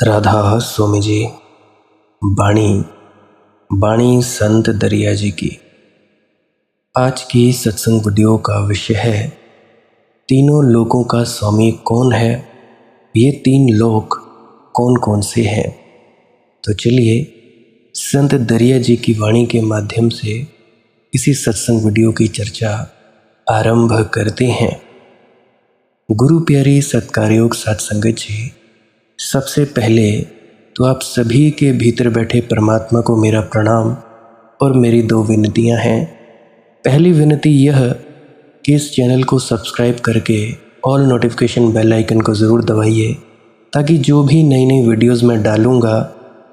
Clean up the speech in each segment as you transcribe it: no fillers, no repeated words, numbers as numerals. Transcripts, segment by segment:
राधा स्वामी जी। बाणी बाणी संत दरिया जी की। आज की सत्संग वीडियो का विषय है तीनों लोकों का स्वामी कौन है। ये तीन लोक कौन कौन से हैं। तो चलिए संत दरिया जी की वाणी के माध्यम से इसी सत्संग वीडियो की चर्चा आरंभ करते हैं। गुरु प्यारी सत्कारयोग सत्संगत जी, सबसे पहले तो आप सभी के भीतर बैठे परमात्मा को मेरा प्रणाम और मेरी दो विनतियां हैं। पहली विनती यह कि इस चैनल को सब्सक्राइब करके ऑल नोटिफिकेशन बेल आइकन को ज़रूर दबाइए, ताकि जो भी नई नई वीडियोस मैं डालूँगा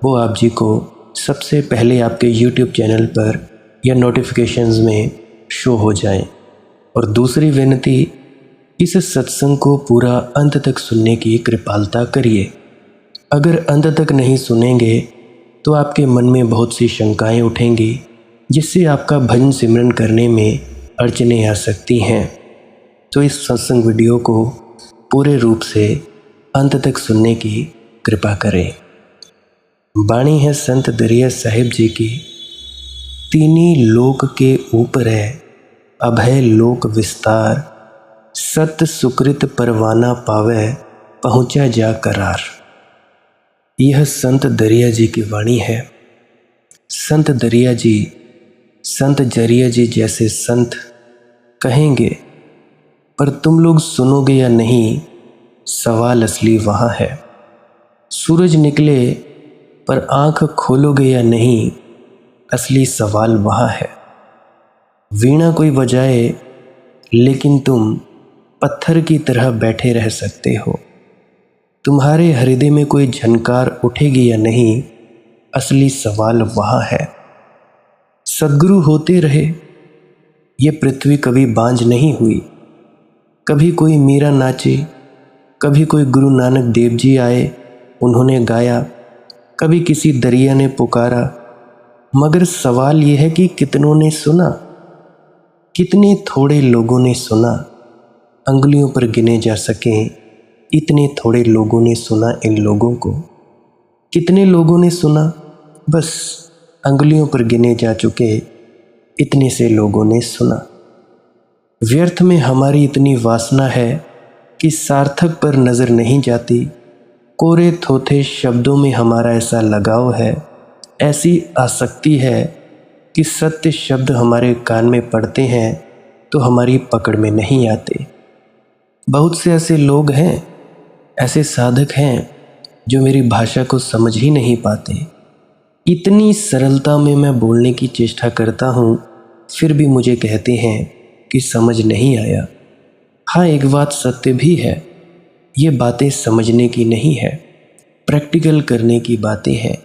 वो आप जी को सबसे पहले आपके यूट्यूब चैनल पर या नोटिफिकेशंस में शो हो जाएं। और दूसरी विनती, इस सत्संग को पूरा अंत तक सुनने की कृपालता करिए। अगर अंत तक नहीं सुनेंगे तो आपके मन में बहुत सी शंकाएं उठेंगी, जिससे आपका भजन सिमरन करने में अड़चनें आ सकती हैं। तो इस सत्संग वीडियो को पूरे रूप से अंत तक सुनने की कृपा करें। बाणी है संत दरिया साहिब जी की। तीनी लोक के ऊपर है अभय लोक विस्तार, सत सुकृत परवाना पावे पहुँचा जा करार। यह संत दरिया जी की वाणी है। संत दरिया जी, संत जरिया जी जैसे संत कहेंगे, पर तुम लोग सुनोगे या नहीं, सवाल असली वहाँ है। सूरज निकले पर आँख खोलोगे या नहीं, असली सवाल वहाँ है। वीणा कोई बजाए लेकिन तुम पत्थर की तरह बैठे रह सकते हो। तुम्हारे हृदय में कोई झनकार उठेगी या नहीं, असली सवाल वहाँ है। सद्गुरु होते रहे, ये पृथ्वी कभी बांझ नहीं हुई। कभी कोई मीरा नाचे, कभी कोई गुरु नानक देव जी आए, उन्होंने गाया, कभी किसी दरिया ने पुकारा। मगर सवाल ये है कि कितनों ने सुना, कितने थोड़े लोगों ने सुना। अंगुलियों पर गिने जा सकें इतने थोड़े लोगों ने सुना इन लोगों को। कितने लोगों ने सुना, बस अंगुलियों पर गिने जा चुके इतने से लोगों ने सुना। व्यर्थ में हमारी इतनी वासना है कि सार्थक पर नज़र नहीं जाती। कोरे थोथे शब्दों में हमारा ऐसा लगाव है, ऐसी आसक्ति है कि सत्य शब्द हमारे कान में पड़ते हैं तो हमारी पकड़ में नहीं आते। बहुत से ऐसे लोग हैं, ऐसे साधक हैं जो मेरी भाषा को समझ ही नहीं पाते। इतनी सरलता में मैं बोलने की चेष्टा करता हूँ, फिर भी मुझे कहते हैं कि समझ नहीं आया। हाँ, एक बात सत्य भी है, ये बातें समझने की नहीं है, प्रैक्टिकल करने की बातें हैं।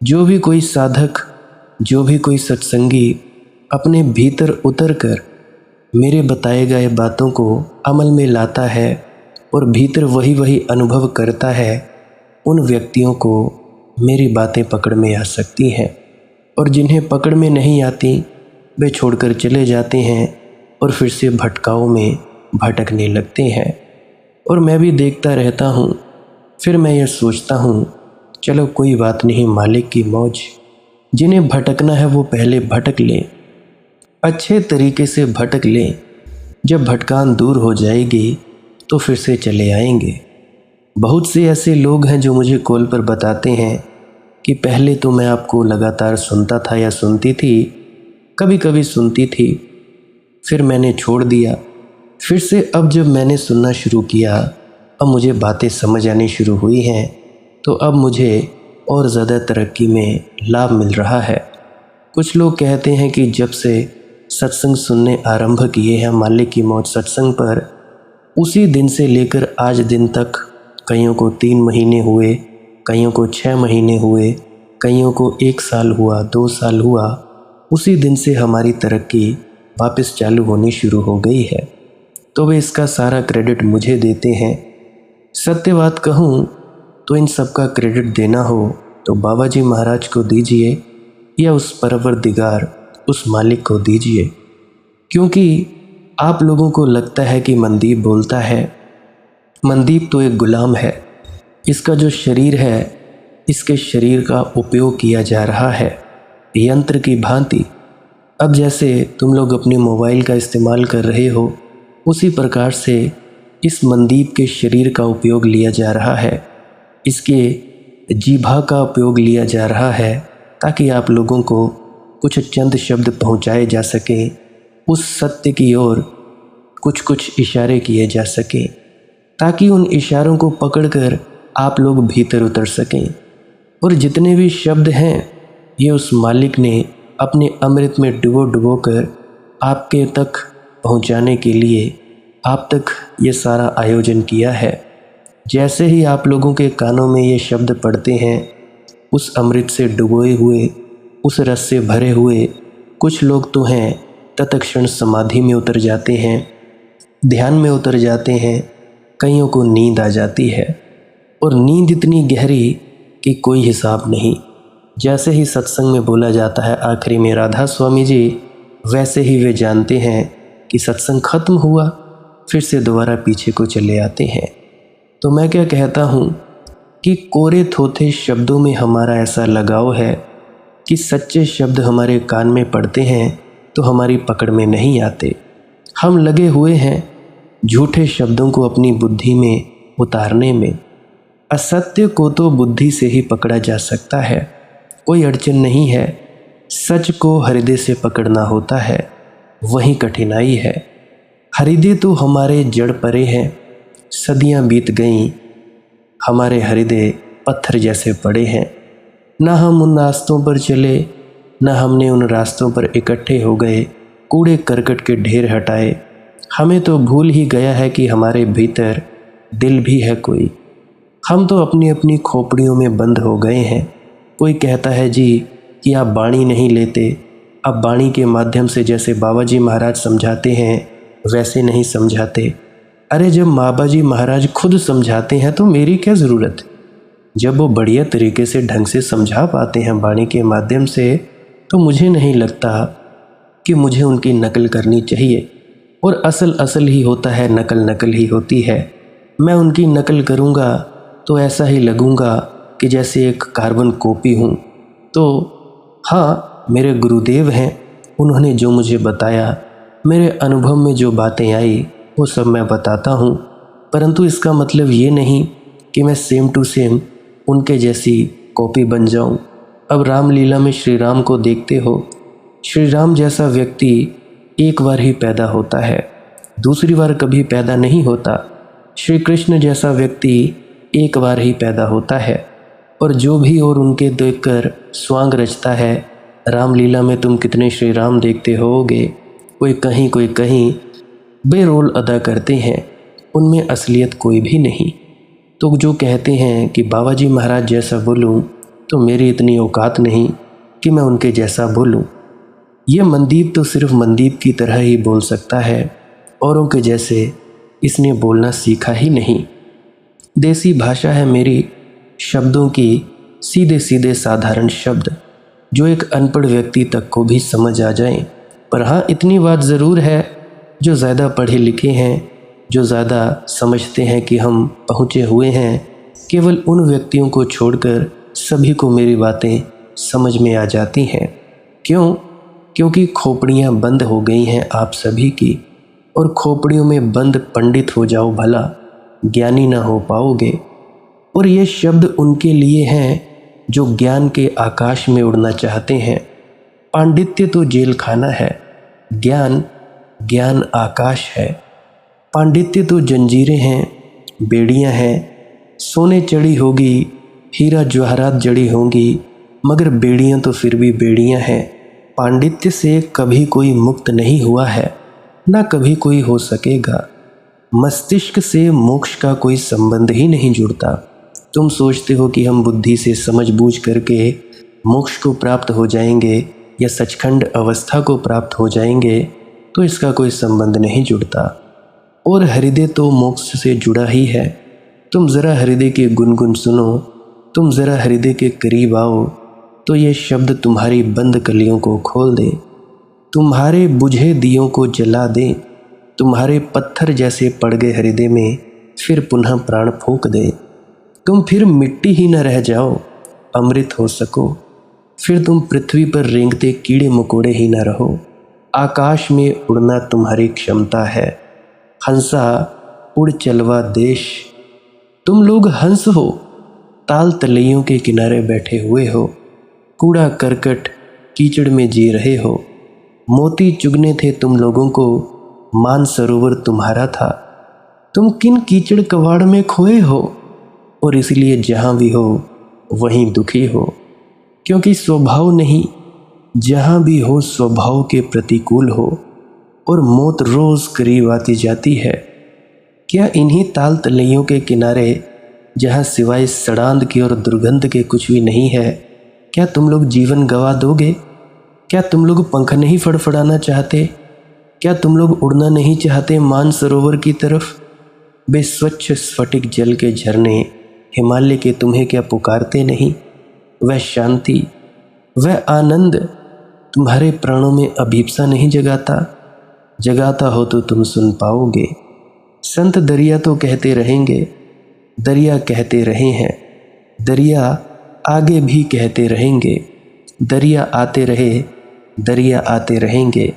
जो भी कोई साधक, जो भी कोई सत्संगी अपने भीतर उतर कर मेरे बताए गए बातों को अमल में लाता है और भीतर वही अनुभव करता है, उन व्यक्तियों को मेरी बातें पकड़ में आ सकती हैं। और जिन्हें पकड़ में नहीं आती, वे छोड़कर चले जाते हैं और फिर से भटकाव में भटकने लगते हैं। और मैं भी देखता रहता हूँ। फिर मैं यह सोचता हूँ, चलो कोई बात नहीं, मालिक की मौज। जिन्हें भटकना है वो पहले भटक लें, अच्छे तरीके से भटक लें। जब भटकान दूर हो जाएगी तो फिर से चले आएंगे। बहुत से ऐसे लोग हैं जो मुझे कॉल पर बताते हैं कि पहले तो मैं आपको लगातार सुनता था या सुनती थी, कभी कभी सुनती थी, फिर मैंने छोड़ दिया। फिर से अब जब मैंने सुनना शुरू किया, अब मुझे बातें समझ आनी शुरू हुई हैं, तो अब मुझे और ज़्यादा तरक्की में लाभ मिल रहा है। कुछ लोग कहते हैं कि जब से सत्संग सुनने आरंभ किए हैं मालिक की मौज सत्संग पर, उसी दिन से लेकर आज दिन तक, कईयों को 3 महीने हुए, कईयों को 6 महीने हुए, कईयों को 1 साल हुआ, 2 साल हुआ, उसी दिन से हमारी तरक्की वापस चालू होनी शुरू हो गई है। तो वे इसका सारा क्रेडिट मुझे देते हैं। सत्य बात कहूँ तो इन सब का क्रेडिट देना हो तो बाबा जी महाराज को दीजिए या उस परवरदिगार, उस मालिक को दीजिए। क्योंकि आप लोगों को लगता है कि मनदीप बोलता है। मनदीप तो एक गुलाम है, इसका जो शरीर है, इसके शरीर का उपयोग किया जा रहा है यंत्र की भांति। अब जैसे तुम लोग अपने मोबाइल का इस्तेमाल कर रहे हो, उसी प्रकार से इस मनदीप के शरीर का उपयोग लिया जा रहा है, इसके जीभा का उपयोग लिया जा रहा है, ताकि आप लोगों को कुछ चंद शब्द पहुंचाए जा सकें, उस सत्य की ओर कुछ कुछ इशारे किए जा सकें, ताकि उन इशारों को पकड़कर आप लोग भीतर उतर सकें। और जितने भी शब्द हैं, ये उस मालिक ने अपने अमृत में डुबो डुबो कर आपके तक पहुंचाने के लिए आप तक ये सारा आयोजन किया है। जैसे ही आप लोगों के कानों में ये शब्द पड़ते हैं, उस अमृत से डुबोए हुए, उस रस से भरे हुए कुछ लोग तो हैं तत्क्षण समाधि में उतर जाते हैं, ध्यान में उतर जाते हैं, कईयों को नींद आ जाती है, और नींद इतनी गहरी कि कोई हिसाब नहीं। जैसे ही सत्संग में बोला जाता है आखिरी में राधा स्वामी जी, वैसे ही वे जानते हैं कि सत्संग खत्म हुआ, फिर से दोबारा पीछे को चले आते हैं। तो मैं क्या कहता हूँ कि कोरे थोथे शब्दों में हमारा ऐसा लगाव है कि सच्चे शब्द हमारे कान में पड़ते हैं तो हमारी पकड़ में नहीं आते। हम लगे हुए हैं झूठे शब्दों को अपनी बुद्धि में उतारने में। असत्य को तो बुद्धि से ही पकड़ा जा सकता है, कोई अड़चन नहीं है। सच को हृदय से पकड़ना होता है, वही कठिनाई है। हृदय तो हमारे जड़ परे हैं, सदियां बीत गईं, हमारे हृदय पत्थर जैसे पड़े हैं। ना हम उन रास्तों पर चले, ना हमने उन रास्तों पर इकट्ठे हो गए, कूड़े करकट के ढेर हटाए। हमें तो भूल ही गया है कि हमारे भीतर दिल भी है कोई। हम तो अपनी अपनी खोपड़ियों में बंद हो गए हैं। कोई कहता है जी कि आप बाणी नहीं लेते, अब बाणी के माध्यम से जैसे बाबा जी महाराज समझाते हैं वैसे नहीं समझाते। अरे जब बाबा जी महाराज खुद समझाते हैं तो मेरी क्या ज़रूरत। जब वो बढ़िया तरीके से ढंग से समझा पाते हैं बाणी के माध्यम से, तो मुझे नहीं लगता कि मुझे उनकी नकल करनी चाहिए। और असल ही होता है, नकल ही होती है। मैं उनकी नकल करूँगा तो ऐसा ही लगूँगा कि जैसे एक कार्बन कॉपी हूँ। तो हाँ, मेरे गुरुदेव हैं, उन्होंने जो मुझे बताया, मेरे अनुभव में जो बातें आई वो सब मैं बताता हूँ, परंतु इसका मतलब ये नहीं कि मैं सेम टू सेम उनके जैसी कॉपी बन जाऊँ। अब रामलीला में श्री राम को देखते हो, श्री राम जैसा व्यक्ति एक बार ही पैदा होता है, दूसरी बार कभी पैदा नहीं होता। श्री कृष्ण जैसा व्यक्ति एक बार ही पैदा होता है, और जो भी और उनके देखकर स्वांग रचता है। रामलीला में तुम कितने श्री राम देखते होगे, कोई कहीं बेरोल अदा करते हैं, उनमें असलियत कोई भी नहीं। तो जो कहते हैं कि बाबा जी महाराज जैसा बोलूं, तो मेरी इतनी औकात नहीं कि मैं उनके जैसा बोलूं। ये मनदीप तो सिर्फ मनदीप की तरह ही बोल सकता है, औरों के जैसे इसने बोलना सीखा ही नहीं। देसी भाषा है मेरी, शब्दों की सीधे सीधे साधारण शब्द जो एक अनपढ़ व्यक्ति तक को भी समझ आ जाएं। पर हाँ, इतनी बात ज़रूर है, जो ज़्यादा पढ़े लिखे हैं, जो ज़्यादा समझते हैं कि हम पहुँचे हुए हैं, केवल उन व्यक्तियों को छोड़कर सभी को मेरी बातें समझ में आ जाती हैं। क्यों? क्योंकि खोपड़ियाँ बंद हो गई हैं आप सभी की, और खोपड़ियों में बंद पंडित हो जाओ भला, ज्ञानी ना हो पाओगे। और ये शब्द उनके लिए हैं जो ज्ञान के आकाश में उड़ना चाहते हैं। पांडित्य तो जेल खाना है, ज्ञान आकाश है। पांडित्य तो जंजीरें हैं, बेड़ियां हैं, सोने चढ़ी होगी, हीरा जवाहरात जड़ी होंगी, मगर बेड़ियां तो फिर भी बेड़ियां हैं। पांडित्य से कभी कोई मुक्त नहीं हुआ है, ना कभी कोई हो सकेगा। मस्तिष्क से मोक्ष का कोई संबंध ही नहीं जुड़ता। तुम सोचते हो कि हम बुद्धि से समझ बूझ करके मोक्ष को प्राप्त हो जाएंगे या सचखंड अवस्था को प्राप्त हो जाएंगे, तो इसका कोई संबंध नहीं जुड़ता। और हृदय तो मोक्ष से जुड़ा ही है। तुम ज़रा हृदय के गुनगुन सुनो, तुम ज़रा हृदय के करीब आओ, तो ये शब्द तुम्हारी बंद कलियों को खोल दे, तुम्हारे बुझे दियों को जला दे, तुम्हारे पत्थर जैसे पड़ गए हृदय में फिर पुनः प्राण फूंक दे। तुम फिर मिट्टी ही न रह जाओ, अमृत हो सको। फिर तुम पृथ्वी पर रेंगते कीड़े मकोड़े ही न रहो। आकाश में उड़ना तुम्हारी क्षमता है, हंसा उड़ चलवा देश। तुम लोग हंस हो, ताल तलैयों के किनारे बैठे हुए हो, कूड़ा करकट कीचड़ में जी रहे हो। मोती चुगने थे तुम लोगों को, मानसरोवर तुम्हारा था। तुम किन कीचड़ कवाड़ में खोए हो, और इसलिए जहाँ भी हो वहीं दुखी हो, क्योंकि स्वभाव नहीं, जहाँ भी हो स्वभाव के प्रतिकूल हो, और मौत रोज़ करीब आती जाती है। क्या इन्हीं ताल तलैयों के किनारे, जहाँ सिवाय सड़ांध के और दुर्गंध के कुछ भी नहीं है, क्या तुम लोग जीवन गवा दोगे? क्या तुम लोग पंख नहीं फड़फड़ाना चाहते? क्या तुम लोग उड़ना नहीं चाहते मानसरोवर की तरफ? बे स्वच्छ स्फटिक जल के झरने हिमालय के तुम्हें क्या पुकारते नहीं? वह शांति, वह आनंद तुम्हारे प्राणों में अभीप्सा नहीं जगाता? जगाता हो तो तुम सुन पाओगे। संत दरिया तो कहते रहेंगे, दरिया कहते रहे हैं, दरिया आगे भी कहते रहेंगे। दरिया आते रहे, दरिया आते रहेंगे।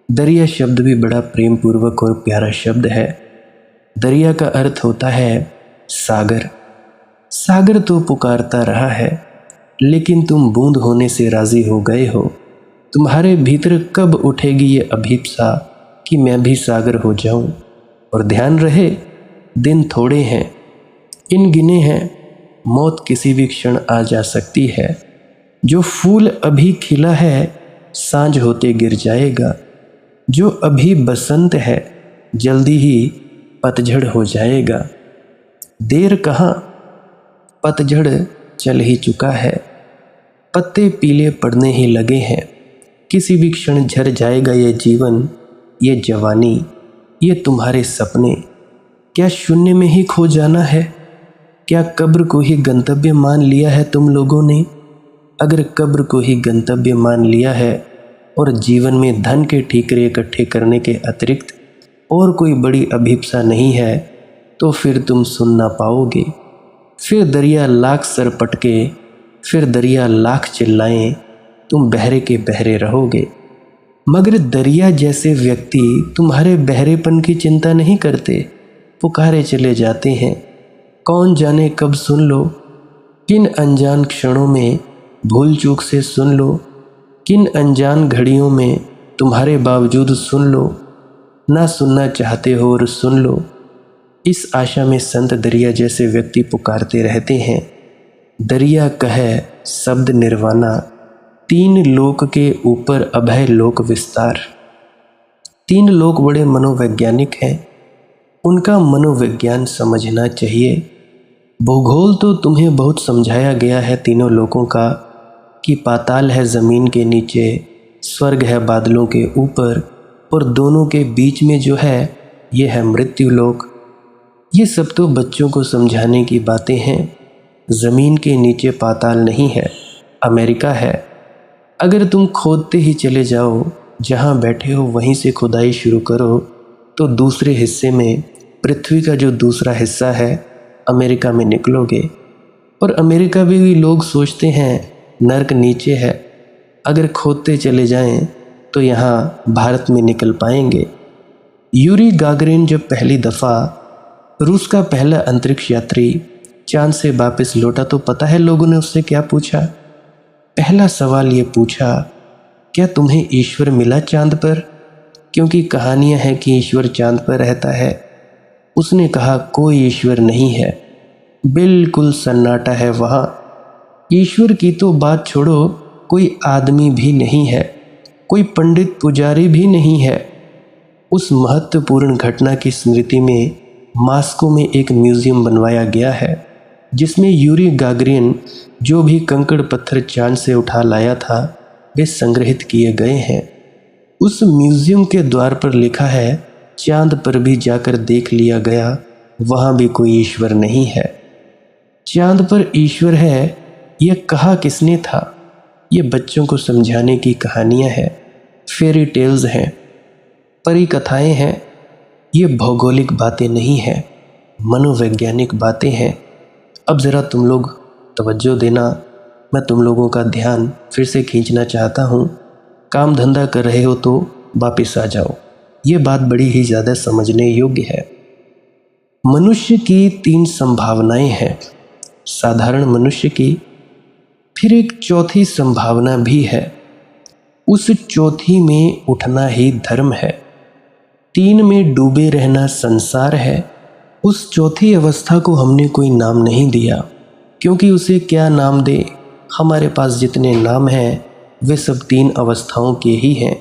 दरिया शब्द भी बड़ा प्रेम पूर्वक और प्यारा शब्द है। दरिया का अर्थ होता है सागर। सागर तो पुकारता रहा है, लेकिन तुम बूंद होने से राजी हो गए हो। तुम्हारे भीतर कब उठेगी ये अभीप्सा कि मैं भी सागर हो जाऊं? और ध्यान रहे, दिन थोड़े हैं, इन गिने हैं, मौत किसी भी क्षण आ जा सकती है। जो फूल अभी खिला है सांझ होते गिर जाएगा। जो अभी बसंत है जल्दी ही पतझड़ हो जाएगा। देर कहाँ, पतझड़ चल ही चुका है। पत्ते पीले पड़ने ही लगे हैं। किसी भी क्षण झड़ जाएगा ये जीवन, ये जवानी, ये तुम्हारे सपने। क्या शून्य में ही खो जाना है? क्या कब्र को ही गंतव्य मान लिया है तुम लोगों ने? अगर कब्र को ही गंतव्य मान लिया है और जीवन में धन के ठीकरे इकट्ठे करने के अतिरिक्त और कोई बड़ी अभीप्सा नहीं है, तो फिर तुम सुन ना पाओगे। फिर दरिया लाख सर पटके, फिर दरिया लाख चिल्लाएं, तुम बहरे के बहरे रहोगे। मगर दरिया जैसे व्यक्ति तुम्हारे बहरेपन की चिंता नहीं करते, पुकारे चले जाते हैं। कौन जाने कब सुन लो, किन अनजान क्षणों में भूल चूक से सुन लो, किन अनजान घड़ियों में तुम्हारे बावजूद सुन लो। ना सुनना चाहते हो और सुन लो। इस आशा में संत दरिया जैसे व्यक्ति पुकारते रहते हैं। दरिया कहे शब्द निर्वाणा, तीन लोक के ऊपर अभय लोक विस्तार। तीन लोक बड़े मनोवैज्ञानिक हैं, उनका मनोविज्ञान समझना चाहिए। भूगोल तो तुम्हें बहुत समझाया गया है तीनों लोकों का, कि पाताल है ज़मीन के नीचे, स्वर्ग है बादलों के ऊपर, और दोनों के बीच में जो है ये है मृत्यु लोक। ये सब तो बच्चों को समझाने की बातें हैं। ज़मीन के नीचे पाताल नहीं है, अमेरिका है। अगर तुम खोदते ही चले जाओ, जहाँ बैठे हो वहीं से खुदाई शुरू करो, तो दूसरे हिस्से में, पृथ्वी का जो दूसरा हिस्सा है, अमेरिका में निकलोगे। और अमेरिका भी लोग सोचते हैं नर्क नीचे है, अगर खोदते चले जाएं तो यहाँ भारत में निकल पाएंगे। यूरी गागरिन जब पहली दफ़ा, रूस का पहला अंतरिक्ष यात्री, चांद से वापस लौटा तो पता है लोगों ने उससे क्या पूछा? पहला सवाल ये पूछा, क्या तुम्हें ईश्वर मिला चांद पर? क्योंकि कहानियाँ हैं कि ईश्वर चांद पर रहता है। उसने कहा कोई ईश्वर नहीं है, बिल्कुल सन्नाटा है वहाँ। ईश्वर की तो बात छोड़ो, कोई आदमी भी नहीं है, कोई पंडित पुजारी भी नहीं है। उस महत्वपूर्ण घटना की स्मृति में मॉस्को में एक म्यूज़ियम बनवाया गया है, जिसमें यूरी गागरिन जो भी कंकड़ पत्थर चांद से उठा लाया था वे संग्रहित किए गए हैं। उस म्यूज़ियम के द्वार पर लिखा है, चांद पर भी जाकर देख लिया गया, वहाँ भी कोई ईश्वर नहीं है। चांद पर ईश्वर है यह कहा किसने था? ये बच्चों को समझाने की कहानियाँ हैं, फेरी टेल्स हैं, परी कथाएँ हैं। ये भौगोलिक बातें नहीं हैं, मनोवैज्ञानिक बातें हैं। अब ज़रा तुम लोग तवज्जो देना, मैं तुम लोगों का ध्यान फिर से खींचना चाहता हूँ। काम धंधा कर रहे हो तो वापस आ जाओ। ये बात बड़ी ही ज़्यादा समझने योग्य है। मनुष्य की 3 संभावनाएं हैं, साधारण मनुष्य की, फिर एक चौथी संभावना भी है। उस चौथी में उठना ही धर्म है। 3 में डूबे रहना संसार है। उस चौथी अवस्था को हमने कोई नाम नहीं दिया, क्योंकि उसे क्या नाम दे। हमारे पास जितने नाम हैं वे सब 3 अवस्थाओं के ही हैं,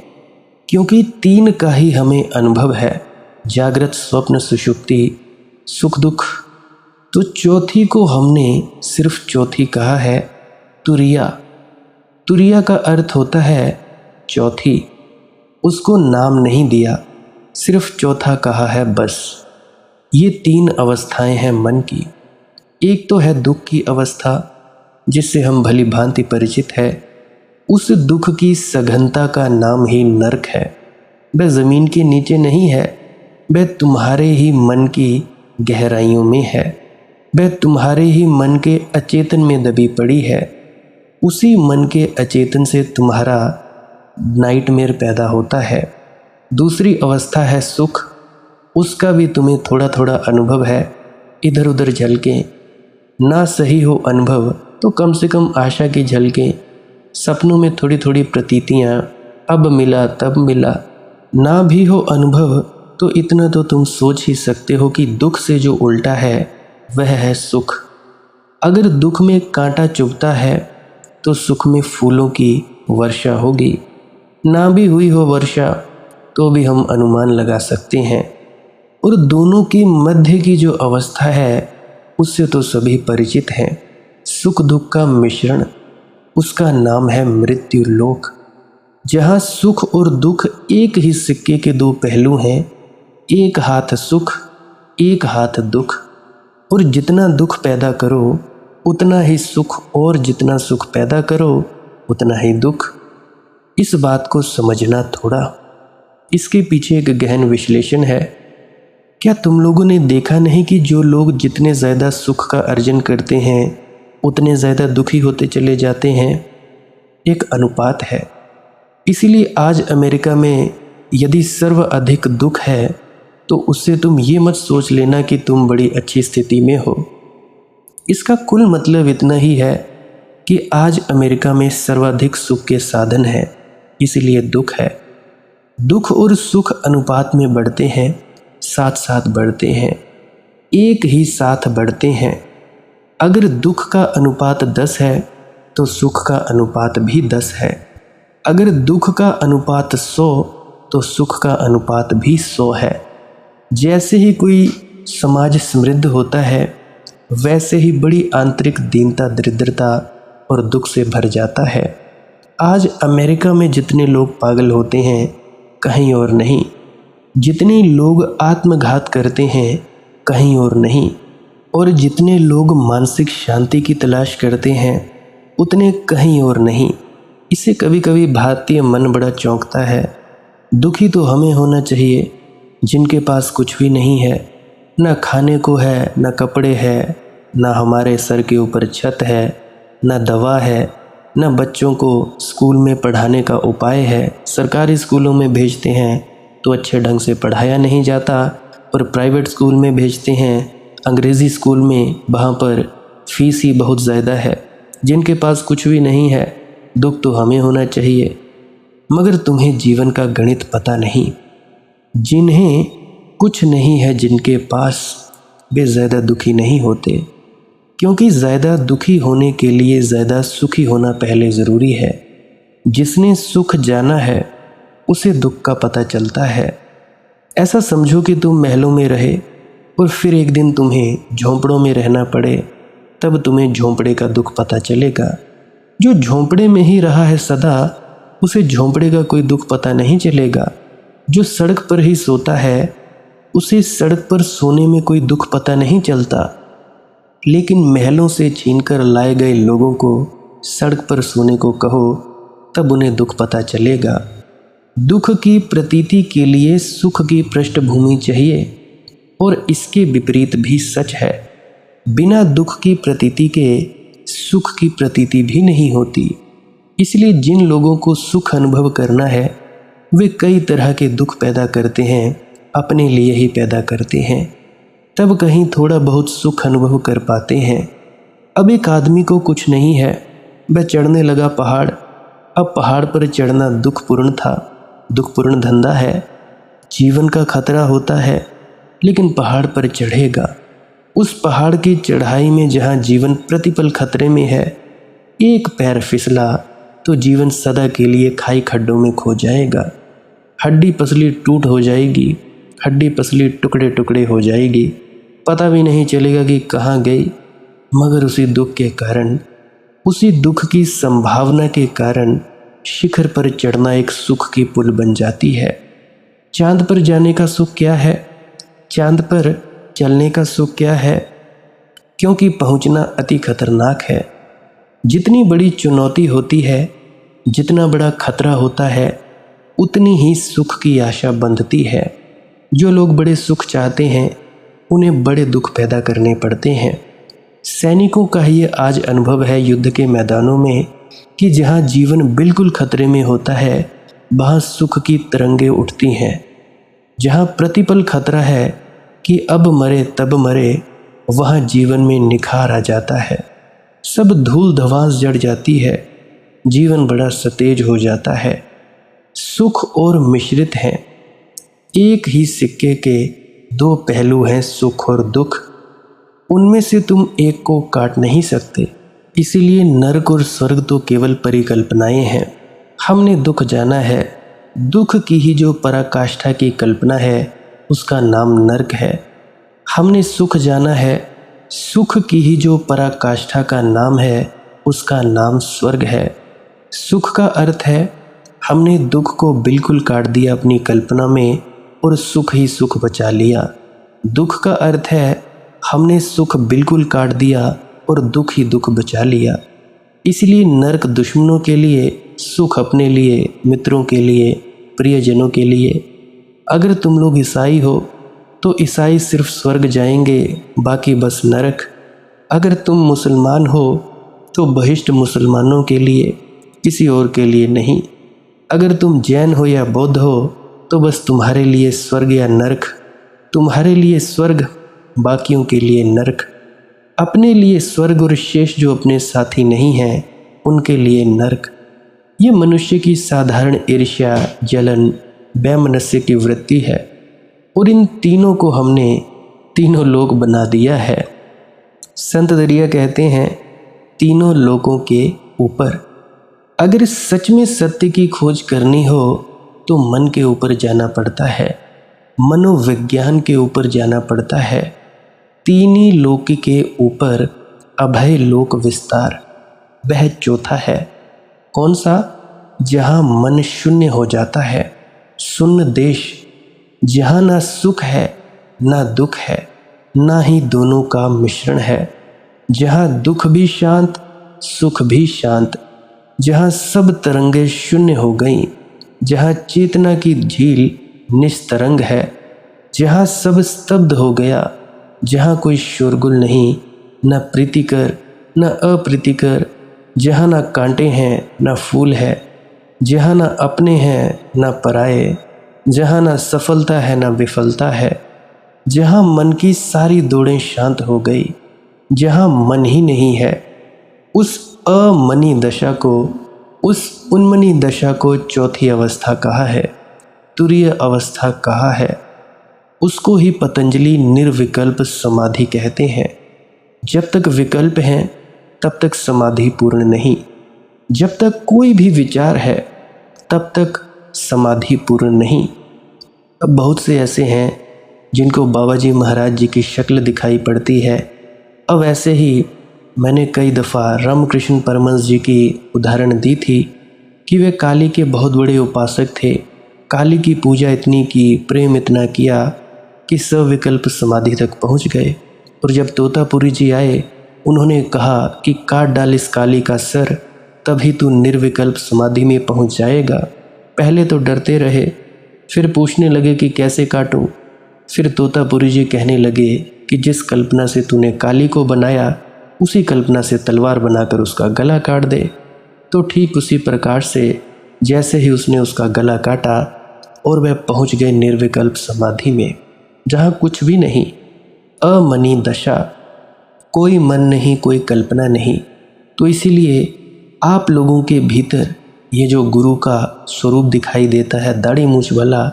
क्योंकि 3 का ही हमें अनुभव है, जागृत, स्वप्न, सुषुप्ति, सुख दुख। तो चौथी को हमने सिर्फ चौथी कहा है, तुरिया। तुरिया का अर्थ होता है चौथी। उसको नाम नहीं दिया, सिर्फ चौथा कहा है बस। ये 3 अवस्थाएं हैं मन की। एक तो है दुख की अवस्था, जिससे हम भली भांति परिचित है। उस दुख की सघनता का नाम ही नरक है। वह ज़मीन के नीचे नहीं है, वह तुम्हारे ही मन की गहराइयों में है। वह तुम्हारे ही मन के अचेतन में दबी पड़ी है। उसी मन के अचेतन से तुम्हारा नाइटमेयर पैदा होता है। दूसरी अवस्था है सुख। उसका भी तुम्हें थोड़ा थोड़ा अनुभव है, इधर उधर झलकें। ना सही हो अनुभव तो कम से कम आशा की झलकें, सपनों में थोड़ी थोड़ी प्रतीतियाँ, अब मिला तब मिला। ना भी हो अनुभव तो इतना तो तुम सोच ही सकते हो कि दुख से जो उल्टा है वह है सुख। अगर दुख में कांटा चुभता है तो सुख में फूलों की वर्षा होगी। ना भी हुई हो वर्षा तो भी हम अनुमान लगा सकते हैं। और दोनों के मध्य की जो अवस्था है उससे तो सभी परिचित हैं, सुख दुख का मिश्रण। उसका नाम है मृत्यु लोक, जहाँ सुख और दुख एक ही सिक्के के 2 पहलू हैं। एक हाथ सुख, एक हाथ दुख। और जितना दुख पैदा करो उतना ही सुख, और जितना सुख पैदा करो उतना ही दुख। इस बात को समझना थोड़ा, इसके पीछे एक गहन विश्लेषण है। क्या तुम लोगों ने देखा नहीं कि जो लोग जितने ज़्यादा सुख का अर्जन करते हैं उतने ज़्यादा दुखी होते चले जाते हैं? एक अनुपात है। इसीलिए आज अमेरिका में यदि सर्वाधिक दुख है तो उससे तुम ये मत सोच लेना कि तुम बड़ी अच्छी स्थिति में हो। इसका कुल मतलब इतना ही है कि आज अमेरिका में सर्वाधिक सुख के साधन हैं, इसलिए दुख है। दुख और सुख अनुपात में बढ़ते हैं, साथ साथ बढ़ते हैं, एक ही साथ बढ़ते हैं। अगर दुख का अनुपात 10 है तो सुख का अनुपात भी 10 है। अगर दुख का अनुपात 100 तो सुख का अनुपात भी 100 है। जैसे ही कोई समाज समृद्ध होता है वैसे ही बड़ी आंतरिक दीनता, दरिद्रता और दुख से भर जाता है। आज अमेरिका में जितने लोग पागल होते हैं कहीं और नहीं, जितने लोग आत्मघात करते हैं कहीं और नहीं, और जितने लोग मानसिक शांति की तलाश करते हैं उतने कहीं और नहीं। इससे कभी कभी भारतीय मन बड़ा चौंकता है। दुखी तो हमें होना चाहिए जिनके पास कुछ भी नहीं है, ना खाने को है, ना कपड़े है, ना हमारे सर के ऊपर छत है, ना दवा है, ना बच्चों को स्कूल में पढ़ाने का उपाय है। सरकारी स्कूलों में भेजते हैं तो अच्छे ढंग से पढ़ाया नहीं जाता, और प्राइवेट स्कूल में भेजते हैं अंग्रेज़ी स्कूल में, वहाँ पर फीस ही बहुत ज़्यादा है। जिनके पास कुछ भी नहीं है, दुख तो हमें होना चाहिए। मगर तुम्हें जीवन का गणित पता नहीं। जिन्हें कुछ नहीं है, जिनके पास, वे ज़्यादा दुखी नहीं होते, क्योंकि ज़्यादा दुखी होने के लिए ज़्यादा सुखी होना पहले ज़रूरी है। जिसने सुख जाना है उसे दुख का पता चलता है। ऐसा समझो कि तुम महलों में रहे और फिर एक दिन तुम्हें झोंपड़ों में रहना पड़े, तब तुम्हें झोंपड़े का दुख पता चलेगा। जो झोंपड़े में ही रहा है सदा, उसे झोंपड़े का कोई दुख पता नहीं चलेगा। जो सड़क पर ही सोता है उसे सड़क पर सोने में कोई दुख पता नहीं चलता। लेकिन महलों से छीनकर लाए गए लोगों को सड़क पर सोने को कहो, तब उन्हें दुख पता चलेगा। दुख की प्रतीति के लिए सुख की पृष्ठभूमि चाहिए, और इसके विपरीत भी सच है। बिना दुख की प्रतीति के सुख की प्रतीति भी नहीं होती। इसलिए जिन लोगों को सुख अनुभव करना है वे कई तरह के दुख पैदा करते हैं, अपने लिए ही पैदा करते हैं, तब कहीं थोड़ा बहुत सुख अनुभव कर पाते हैं। अब एक आदमी को कुछ नहीं है, वह चढ़ने लगा पहाड़। अब पहाड़ पर चढ़ना दुखपूर्ण था, दुखपूर्ण धंधा है, जीवन का खतरा होता है, लेकिन पहाड़ पर चढ़ेगा। उस पहाड़ की चढ़ाई में जहाँ जीवन प्रतिपल खतरे में है, एक पैर फिसला तो जीवन सदा के लिए खाई खड्डों में खो जाएगा। हड्डी पसली टूट हो जाएगी, हड्डी पसली टुकड़े टुकड़े हो जाएगी, पता भी नहीं चलेगा कि कहाँ गई। मगर उसी दुख के कारण, उसी दुख की संभावना के कारण शिखर पर चढ़ना एक सुख की पुल बन जाती है। चांद पर जाने का सुख क्या है, चांद पर चलने का सुख क्या है? क्योंकि पहुंचना अति खतरनाक है। जितनी बड़ी चुनौती होती है, जितना बड़ा खतरा होता है, उतनी ही सुख की आशा बंधती है। जो लोग बड़े सुख चाहते हैं उन्हें बड़े दुख पैदा करने पड़ते हैं। सैनिकों का ये आज अनुभव है युद्ध के मैदानों में कि जहाँ जीवन बिल्कुल खतरे में होता है वहाँ सुख की तरंगें उठती हैं। जहाँ प्रतिपल खतरा है कि अब मरे तब मरे, वहाँ जीवन में निखार आ जाता है। सब धूल धवास जड़ जाती है, जीवन बड़ा सतेज हो जाता है। सुख और मिश्रित हैं, एक ही सिक्के के दो पहलू हैं, सुख और दुख। उनमें से तुम एक को काट नहीं सकते। इसीलिए नरक और स्वर्ग तो केवल परिकल्पनाएं हैं। हमने दुख जाना है, दुख की ही जो पराकाष्ठा की कल्पना है उसका नाम नरक है। हमने सुख जाना है, सुख की ही जो पराकाष्ठा का नाम है उसका नाम स्वर्ग है। सुख का अर्थ है हमने दुख को बिल्कुल काट दिया अपनी कल्पना में और सुख ही सुख बचा लिया। दुख का अर्थ है हमने सुख बिल्कुल काट दिया और दुख ही दुख बचा लिया। इसलिए नरक दुश्मनों के लिए, सुख अपने लिए, मित्रों के लिए, प्रियजनों के लिए। अगर तुम लोग ईसाई हो तो ईसाई सिर्फ स्वर्ग जाएंगे, बाकी बस नरक। अगर तुम मुसलमान हो तो बहिष्ट मुसलमानों के लिए, किसी और के लिए नहीं। अगर तुम जैन हो या बौद्ध हो तो बस तुम्हारे लिए स्वर्ग या नरक। तुम्हारे लिए स्वर्ग, बाकियों के लिए नरक। अपने लिए स्वर्ग और शेष जो अपने साथी नहीं हैं उनके लिए नरक। ये मनुष्य की साधारण ईर्ष्या, जलन, वैमनस्य की वृत्ति है और इन तीनों को हमने तीनों लोक बना दिया है। संत दरिया कहते हैं तीनों लोकों के ऊपर। अगर सच में सत्य की खोज करनी हो तो मन के ऊपर जाना पड़ता है, मनोविज्ञान के ऊपर जाना पड़ता है। तीन ही लोक के ऊपर अभय लोक विस्तार, वह चौथा है। कौन सा? जहाँ मन शून्य हो जाता है, शून्य देश, जहाँ ना सुख है ना दुख है, ना ही दोनों का मिश्रण है। जहाँ दुख भी शांत, सुख भी शांत, जहाँ सब तरंगें शून्य हो गईं, जहाँ चेतना की झील निस्तरंग है, जहाँ सब स्तब्ध हो गया, जहाँ कोई शोरगुल नहीं, न प्रीतिकर न अप्रीतिकर, जहाँ ना कांटे हैं न फूल है, जहाँ ना अपने हैं न पराए, जहाँ ना सफलता है न विफलता है, जहाँ मन की सारी दौड़ें शांत हो गई, जहाँ मन ही नहीं है, उस अमनी दशा को, उस उन्मनी दशा को चौथी अवस्था कहा है, तुरीय अवस्था कहा है। उसको ही पतंजलि निर्विकल्प समाधि कहते हैं। जब तक विकल्प हैं तब तक समाधि पूर्ण नहीं। जब तक कोई भी विचार है तब तक समाधि पूर्ण नहीं। अब बहुत से ऐसे हैं जिनको बाबा जी महाराज जी की शक्ल दिखाई पड़ती है। अब ऐसे ही मैंने कई दफ़ा रामकृष्ण परमहंस जी की उदाहरण दी थी कि वे काली के बहुत बड़े उपासक थे। काली की पूजा इतनी की, प्रेम इतना किया कि सविकल्प समाधि तक पहुंच गए। और जब तोतापुरी जी आए, उन्होंने कहा कि काट डाल इस काली का सर, तभी तू निर्विकल्प समाधि में पहुंच जाएगा। पहले तो डरते रहे, फिर पूछने लगे कि कैसे काटूं। फिर तोतापुरी जी कहने लगे कि जिस कल्पना से तूने काली को बनाया उसी कल्पना से तलवार बनाकर उसका गला काट दे। तो ठीक उसी प्रकार से जैसे ही उसने उसका गला काटा और वह पहुंच गए निर्विकल्प समाधि में, जहां कुछ भी नहीं, अमनी दशा, कोई मन नहीं, कोई कल्पना नहीं। तो इसीलिए आप लोगों के भीतर ये जो गुरु का स्वरूप दिखाई देता है, दाढ़ी मूंछ वाला,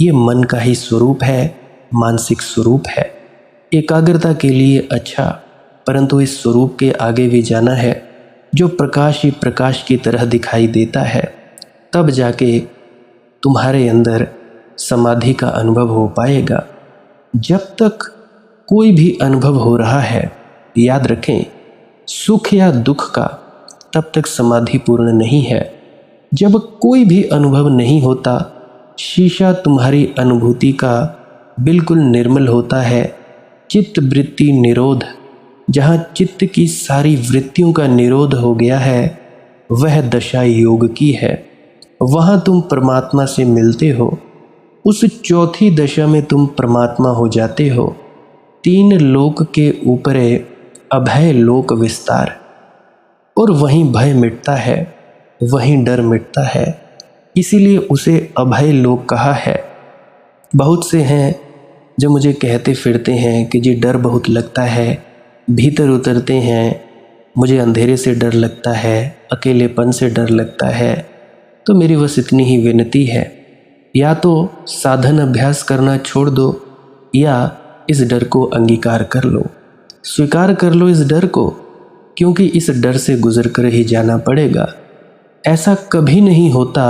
ये मन का ही स्वरूप है, मानसिक स्वरूप है। एकाग्रता के लिए अच्छा, परंतु इस स्वरूप के आगे भी जाना है, जो प्रकाश ही प्रकाश की तरह दिखाई देता है। तब जाके तुम्हारे अंदर समाधि का अनुभव हो पाएगा। जब तक कोई भी अनुभव हो रहा है, याद रखें, सुख या दुख का, तब तक समाधि पूर्ण नहीं है। जब कोई भी अनुभव नहीं होता, शीशा तुम्हारी अनुभूति का बिल्कुल निर्मल होता है। चित्त वृत्ति निरोध, जहाँ चित्त की सारी वृत्तियों का निरोध हो गया है, वह दशा योग की है। वहाँ तुम परमात्मा से मिलते हो। उस चौथी दशा में तुम परमात्मा हो जाते हो। 3 लोक के ऊपर अभय लोक विस्तार, और वहीं भय मिटता है, वहीं डर मिटता है, इसीलिए उसे अभय लोक कहा है। बहुत से हैं जो मुझे कहते फिरते हैं कि जी डर बहुत लगता है, भीतर उतरते हैं, मुझे अंधेरे से डर लगता है, अकेलेपन से डर लगता है। तो मेरी बस इतनी ही विनती है, या तो साधन अभ्यास करना छोड़ दो, या इस डर को अंगीकार कर लो, स्वीकार कर लो इस डर को, क्योंकि इस डर से गुजर कर ही जाना पड़ेगा। ऐसा कभी नहीं होता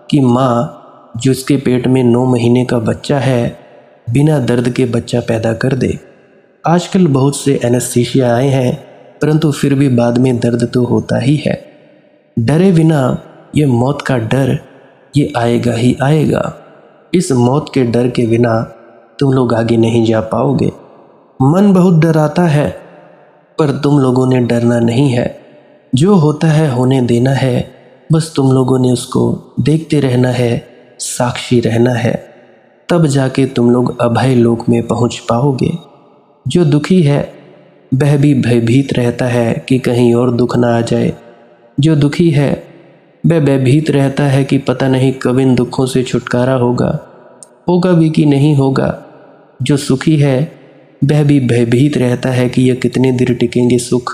कि माँ जिसके पेट में 9 महीने का बच्चा है बिना दर्द के बच्चा पैदा कर दे। आजकल बहुत से एनेस्थीसिया आए हैं, परंतु फिर भी बाद में दर्द तो होता ही है। डरे बिना ये मौत का डर, ये आएगा ही आएगा। इस मौत के डर के बिना तुम लोग आगे नहीं जा पाओगे। मन बहुत डराता है, पर तुम लोगों ने डरना नहीं है। जो होता है होने देना है, बस तुम लोगों ने उसको देखते रहना है, साक्षी रहना है। तब जाके तुम लोग अभय लोक में पहुंच पाओगे। जो दुखी है वह भी भयभीत रहता है कि कहीं और दुख ना आ जाए। जो दुखी है वह भयभीत रहता है कि पता नहीं कब इन दुखों से छुटकारा होगा भी कि नहीं होगा। जो सुखी है वह भी भयभीत रहता है कि यह कितने देर टिकेंगे सुख।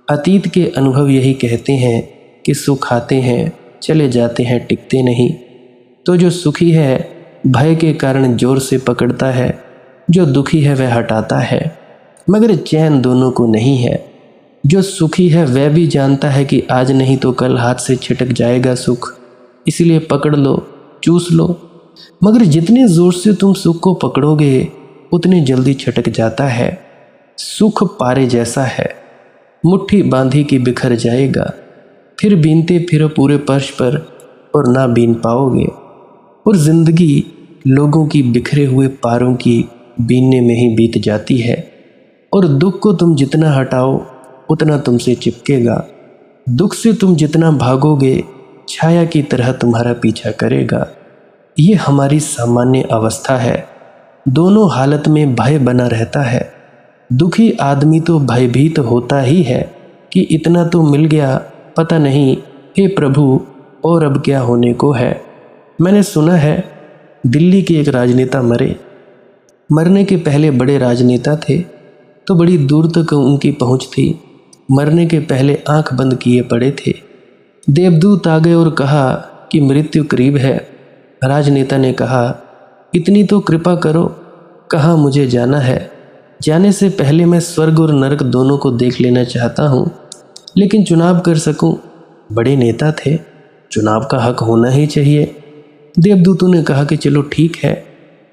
अतीत के अनुभव यही कहते हैं कि सुख आते हैं, चले जाते हैं, टिकते नहीं। तो जो सुखी है भय के कारण जोर से पकड़ता है, जो दुखी है वह हटाता है, मगर चैन दोनों को नहीं है। जो सुखी है वह भी जानता है कि आज नहीं तो कल हाथ से छिटक जाएगा सुख, इसलिए पकड़ लो, चूस लो। मगर जितने जोर से तुम सुख को पकड़ोगे उतनी जल्दी छटक जाता है। सुख पारे जैसा है, मुट्ठी बांधी की बिखर जाएगा, फिर बीनते फिरो पूरे फर्श पर और ना बीन पाओगे। और जिंदगी लोगों की बिखरे हुए पारों की बीनने में ही बीत जाती है। और दुख को तुम जितना हटाओ उतना तुमसे चिपकेगा। दुख से तुम जितना भागोगे छाया की तरह तुम्हारा पीछा करेगा। ये हमारी सामान्य अवस्था है। दोनों हालत में भय बना रहता है। दुखी आदमी तो भयभीत होता ही है कि इतना तो मिल गया, पता नहीं हे प्रभु और अब क्या होने को है। मैंने सुना है दिल्ली के एक राजनेता मरने के पहले बड़े राजनेता थे, तो बड़ी दूर तक उनकी पहुंच थी। मरने के पहले आंख बंद किए पड़े थे। देवदूत आ गए और कहा कि मृत्यु करीब है। राजनेता ने कहा इतनी तो कृपा करो, कहाँ मुझे जाना है। जाने से पहले मैं स्वर्ग और नरक दोनों को देख लेना चाहता हूँ, लेकिन चुनाव कर सकूं। बड़े नेता थे, चुनाव का हक होना ही चाहिए। देवदूतों ने कहा कि चलो ठीक है,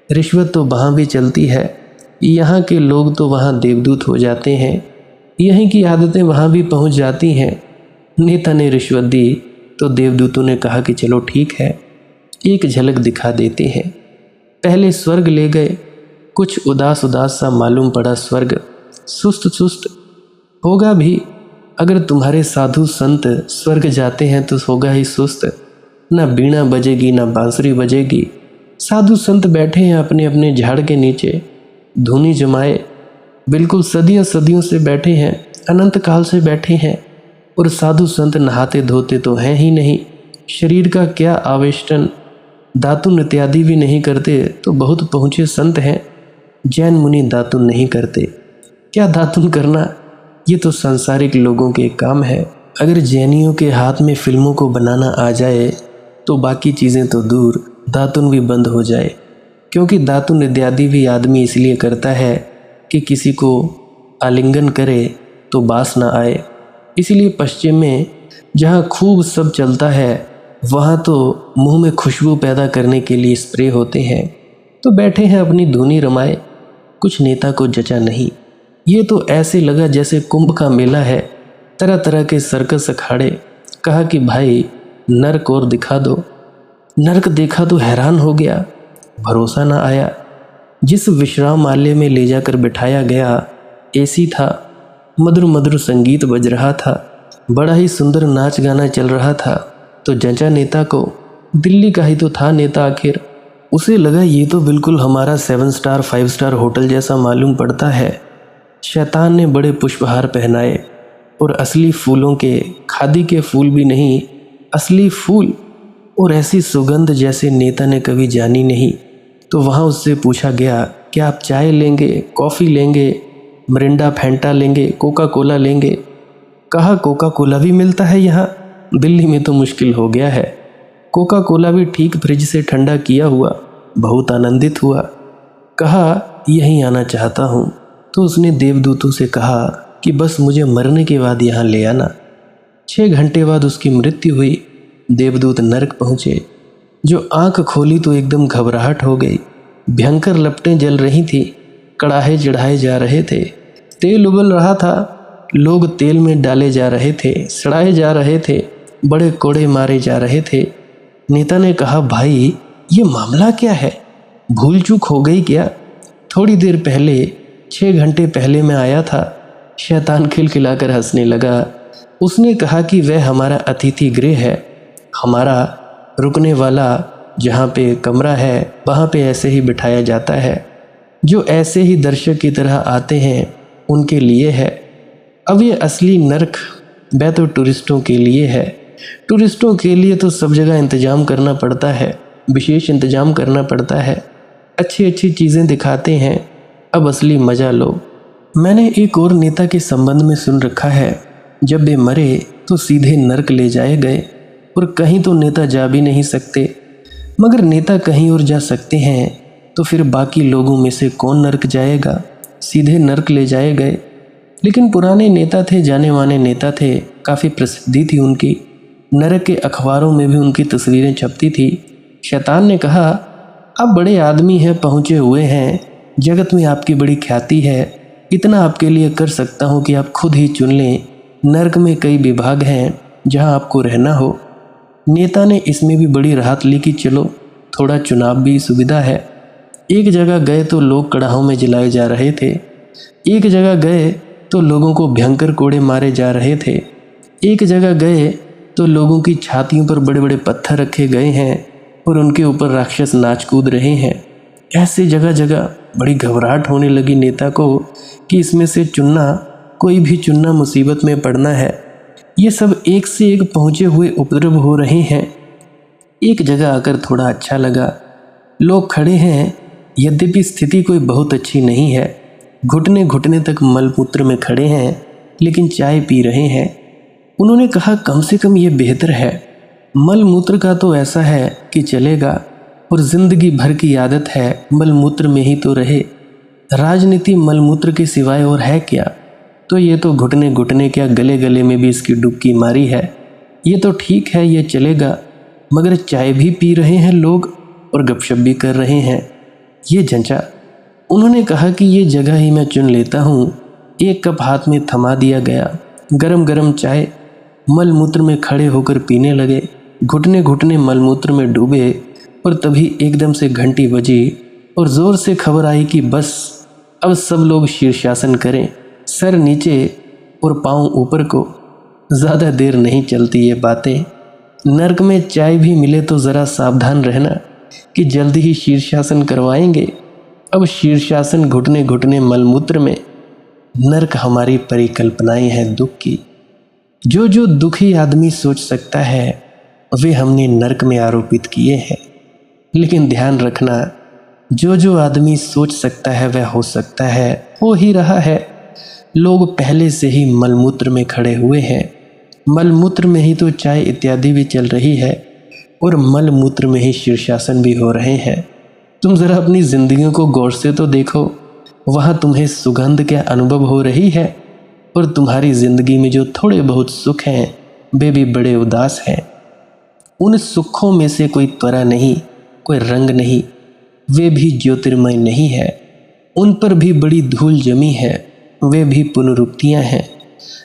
रिश्वत तो वहाँ भी चलती है, यहाँ के लोग तो वहाँ देवदूत हो जाते हैं, यहीं की आदतें वहाँ भी पहुँच जाती हैं। नेता ने रिश्वत दी तो देवदूतों ने कहा कि चलो ठीक है, एक झलक दिखा देते हैं। पहले स्वर्ग ले गए। कुछ उदास उदास सा मालूम पड़ा स्वर्ग, सुस्त सुस्त होगा भी। अगर तुम्हारे साधु संत स्वर्ग जाते हैं तो होगा ही सुस्त। ना बीणा बजेगी ना बांसुरी बजेगी। साधु संत बैठे हैं अपने अपने झाड़ के नीचे, धुनी जमाए, बिल्कुल सदियों सदियों से बैठे हैं, अनंत काल से बैठे हैं, और साधु संत नहाते धोते तो हैं ही नहीं। शरीर का क्या आवेष्टन, दातुन इत्यादि भी नहीं करते तो बहुत पहुँचे संत हैं। जैन मुनि दातुन नहीं करते। क्या दातुन करना, ये तो सांसारिक लोगों के काम है। अगर जैनियों के हाथ में फिल्मों को बनाना आ जाए तो बाकी चीज़ें तो दूर, दातुन भी बंद हो जाए। क्योंकि दातुन इत्यादि भी आदमी इसलिए करता है कि किसी को आलिंगन करे तो बास ना आए। इसलिए पश्चिम में जहाँ खूब सब चलता है वहाँ तो मुंह में खुशबू पैदा करने के लिए स्प्रे होते हैं, तो बैठे हैं अपनी धुनी रमाए। कुछ नेता को जचा नहीं। ये तो ऐसे लगा जैसे कुंभ का मेला है, तरह तरह के सर्कस अखाड़े। कहा कि भाई नर्क और दिखा दो। नर्क देखा तो हैरान हो गया, भरोसा ना आया। जिस विश्रामालय में ले जाकर बिठाया गया, एसी था, मधुर मधुर संगीत बज रहा था, बड़ा ही सुंदर नाच गाना चल रहा था। तो जंचा नेता को, दिल्ली का ही तो था नेता आखिर। उसे लगा ये तो बिल्कुल हमारा 7 स्टार 5 स्टार होटल जैसा मालूम पड़ता है। शैतान ने बड़े पुष्पहार पहनाए और असली फूलों के, खादी के फूल भी नहीं, असली फूल, और ऐसी सुगंध जैसे नेता ने कभी जानी नहीं। तो वहाँ उससे पूछा गया, क्या आप चाय लेंगे, कॉफ़ी लेंगे, मिरिंडा फैंटा लेंगे, कोका कोला लेंगे? कहा कोका कोला भी मिलता है यहाँ, दिल्ली में तो मुश्किल हो गया है। कोका कोला भी ठीक फ्रिज से ठंडा किया हुआ। बहुत आनंदित हुआ। कहा यहीं आना चाहता हूँ। तो उसने देवदूतों से कहा कि बस मुझे मरने के बाद यहाँ ले आना। 6 घंटे बाद उसकी मृत्यु हुई। देवदूत नरक पहुँचे। जो आंख खोली तो एकदम घबराहट हो गई। भयंकर लपटें जल रही थी, कड़ाहे चढ़ाए जा रहे थे, तेल उबल रहा था, लोग तेल में डाले जा रहे थे, सड़ाए जा रहे थे, बड़े कोड़े मारे जा रहे थे। नेता ने कहा भाई ये मामला क्या है, भूल चूक हो गई क्या? थोड़ी देर पहले, 6 घंटे पहले मैं आया था। शैतान खिलखिलाकर हंसने लगा। उसने कहा कि वह हमारा अतिथि गृह है, हमारा रुकने वाला जहाँ पे कमरा है वहाँ पे ऐसे ही बिठाया जाता है। जो ऐसे ही दर्शक की तरह आते हैं उनके लिए है। अब ये असली नर्क वह तो टूरिस्टों के लिए है। टूरिस्टों के लिए तो सब जगह इंतज़ाम करना पड़ता है, विशेष इंतज़ाम करना पड़ता है। अच्छी अच्छी चीज़ें दिखाते हैं, अब असली मज़ा लो। मैंने एक और नेता के संबंध में सुन रखा है, जब वे मरे तो सीधे नर्क ले जाए गए, और कहीं तो नेता जा भी नहीं सकते। मगर नेता कहीं और जा सकते हैं तो फिर बाकी लोगों में से कौन नर्क जाएगा? सीधे नर्क ले जाए गए। लेकिन पुराने नेता थे, जाने माने नेता थे, काफ़ी प्रसिद्धि थी उनकी, नरक के अखबारों में भी उनकी तस्वीरें छपती थी। शैतान ने कहा आप बड़े आदमी हैं, पहुँचे हुए हैं, जगत में आपकी बड़ी ख्याति है, इतना आपके लिए कर सकता हूँ कि आप खुद ही चुन लें। नर्क में कई विभाग हैं जहाँ आपको रहना हो। नेता ने इसमें भी बड़ी राहत ली कि चलो थोड़ा चुनाव भी सुविधा है। एक जगह गए तो लोग कड़ाहों में जलाए जा रहे थे, एक जगह गए तो लोगों को भयंकर कोड़े मारे जा रहे थे, एक जगह गए तो लोगों की छातियों पर बड़े बड़े पत्थर रखे गए हैं और उनके ऊपर राक्षस नाच कूद रहे हैं। ऐसे जगह जगह बड़ी घबराहट होने लगी नेता को कि इसमें से चुनना, कोई भी चुनना मुसीबत में पड़ना है। ये सब एक से एक पहुँचे हुए उपद्रव हो रहे हैं। एक जगह आकर थोड़ा अच्छा लगा। लोग खड़े हैं, यद्यपि स्थिति कोई बहुत अच्छी नहीं है, घुटने घुटने तक मलमूत्र में खड़े हैं, लेकिन चाय पी रहे हैं। उन्होंने कहा कम से कम ये बेहतर है। मलमूत्र का तो ऐसा है कि चलेगा, और जिंदगी भर की आदत है मलमूत्र में ही तो रहे। राजनीति मलमूत्र के सिवाय और है क्या? तो ये तो घुटने घुटने क्या, गले गले में भी इसकी डुबकी मारी है। ये तो ठीक है, ये चलेगा, मगर चाय भी पी रहे हैं लोग और गपशप भी कर रहे हैं, ये जंचा। उन्होंने कहा कि ये जगह ही मैं चुन लेता हूँ। एक कप हाथ में थमा दिया गया, गरम गरम चाय मलमूत्र में खड़े होकर पीने लगे, घुटने घुटने मलमूत्र में डूबे। और तभी एकदम से घंटी बजी और ज़ोर से खबर आई कि बस अब सब लोग शीर्षासन करें, सर नीचे और पाँव ऊपर को। ज़्यादा देर नहीं चलती ये बातें। नर्क में चाय भी मिले तो ज़रा सावधान रहना कि जल्दी ही शीर्षासन करवाएंगे। अब शीर्षासन घुटने घुटने मलमूत्र में, नर्क हमारी परिकल्पनाएं हैं दुख की। जो जो दुखी आदमी सोच सकता है वे हमने नर्क में आरोपित किए हैं। लेकिन ध्यान रखना, जो जो आदमी सोच सकता है वह हो सकता है, हो ही रहा है। लोग पहले से ही मलमूत्र में खड़े हुए हैं। मलमूत्र में ही तो चाय इत्यादि भी चल रही है और मलमूत्र में ही शीर्षासन भी हो रहे हैं। तुम जरा अपनी जिंदगी को गौर से तो देखो, वहाँ तुम्हें सुगंध क्या अनुभव हो रही है? और तुम्हारी जिंदगी में जो थोड़े बहुत सुख हैं वे भी बड़े उदास हैं। उन सुखों में से कोई त्वरा नहीं, कोई रंग नहीं, वे भी ज्योतिर्मय नहीं है। उन पर भी बड़ी धूल जमी है, वे भी पुनरुक्तियाँ हैं।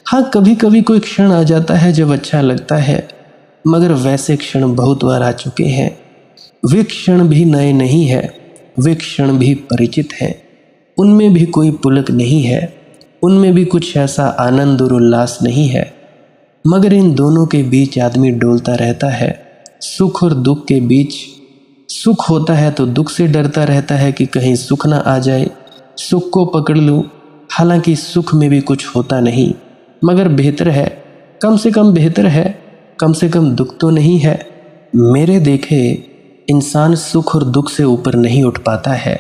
हाँ, कभी कभी कोई क्षण आ जाता है जब अच्छा लगता है, मगर वैसे क्षण बहुत बार आ चुके हैं। वे क्षण भी नए नहीं है, वे क्षण भी परिचित हैं। उनमें भी कोई पुलक नहीं है, उनमें भी कुछ ऐसा आनंद और उल्लास नहीं है। मगर इन दोनों के बीच आदमी डोलता रहता है, सुख और दुख के बीच। सुख होता है तो दुख से डरता रहता है कि कहीं सुख ना आ जाए, सुख को पकड़ लूं। हालांकि सुख में भी कुछ होता नहीं, मगर बेहतर है, कम से कम बेहतर है, कम से कम दुख तो नहीं है। मेरे देखे इंसान सुख और दुख से ऊपर नहीं उठ पाता है।